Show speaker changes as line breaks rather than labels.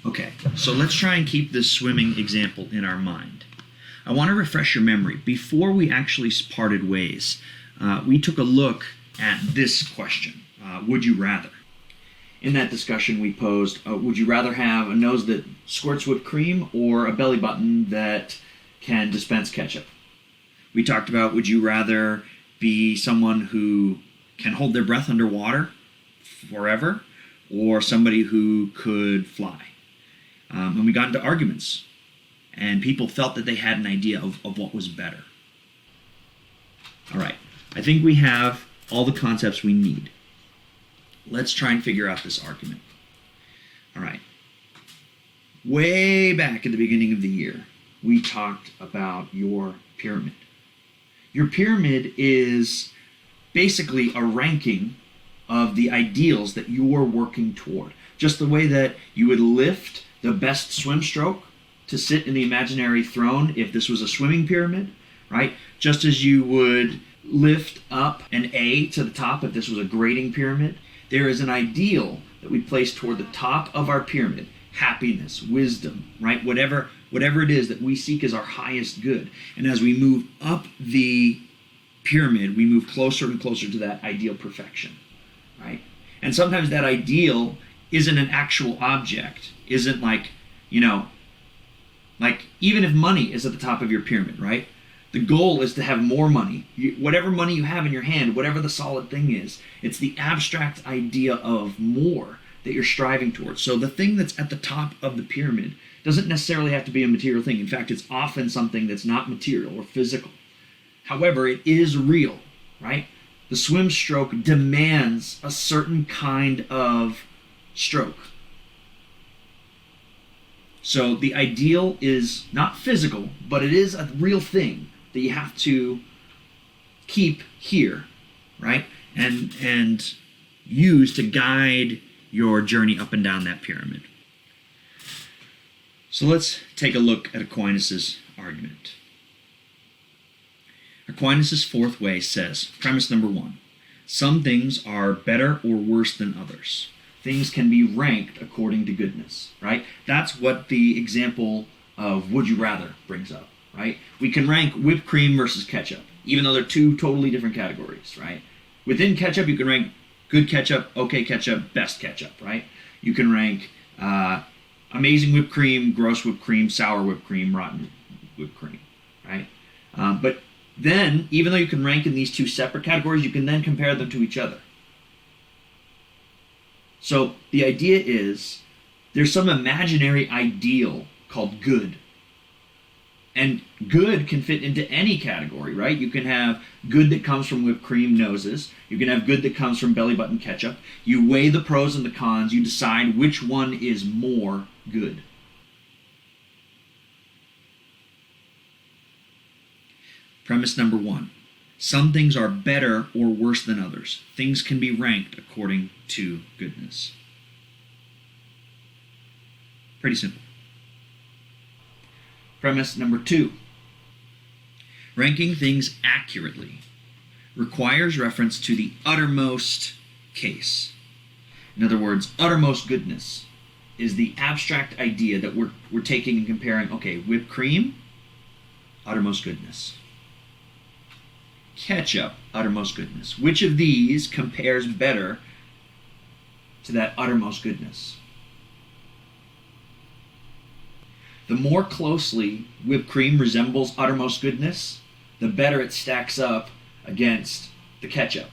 Okay, so let's try and keep this swimming example in our mind. I want to refresh your memory. Before we actually parted ways, we took a look at this question, would you rather? In that discussion we posed, would you rather have a nose that squirts whipped cream or a belly button that can dispense ketchup? We talked about, would you rather be someone who can hold their breath underwater forever or somebody who could fly? And we got into arguments, and people felt that they had an idea of what was better. All right, I think we have all the concepts we need. Let's try and figure out this argument. All right, way back at the beginning of the year, we talked about your pyramid. Your pyramid is basically a ranking of the ideals that you are working toward. Just the way that you would lift the best swim stroke to sit in the imaginary throne if this was a swimming pyramid, right? Just as you would lift up an A to the top if this was a grading pyramid, there is an ideal that we place toward the top of our pyramid. Happiness, wisdom, right? Whatever it is that we seek as our highest good. And as we move up the pyramid, we move closer and closer to that ideal perfection, right? And sometimes that ideal isn't an actual object, isn't like, like even if money is at the top of your pyramid, right? The goal is to have more money. Whatever money you have in your hand, whatever the solid thing is, it's the abstract idea of more that you're striving towards. So the thing that's at the top of the pyramid doesn't necessarily have to be a material thing. In fact, it's often something that's not material or physical. However, it is real, right? The swim stroke demands a certain kind of stroke. So the ideal is not physical, but it is a real thing that you have to keep here, right? And use to guide your journey up and down that pyramid. So let's take a look at Aquinas' argument. Aquinas' fourth way says, premise number 1, some things are better or worse than others. Things can be ranked according to goodness, right? That's what the example of would you rather brings up, right? We can rank whipped cream versus ketchup, even though they're two totally different categories, right? Within ketchup, you can rank good ketchup, okay ketchup, best ketchup, right? You can rank amazing whipped cream, gross whipped cream, sour whipped cream, rotten whipped cream, right? But then, even though you can rank in these two separate categories, you can then compare them to each other. So the idea is there's some imaginary ideal called good. And good can fit into any category, right? You can have good that comes from whipped cream noses. You can have good that comes from belly button ketchup. You weigh the pros and the cons. You decide which one is more good. Premise number 1. Some things are better or worse than others. Things can be ranked according to goodness. Pretty simple. Premise number 2. Ranking things accurately requires reference to the uttermost case. In other words, uttermost goodness is the abstract idea that we're taking and comparing, okay, whipped cream, uttermost goodness. Ketchup, uttermost goodness. Which of these compares better to that uttermost goodness? The more closely whipped cream resembles uttermost goodness, the better it stacks up against the ketchup.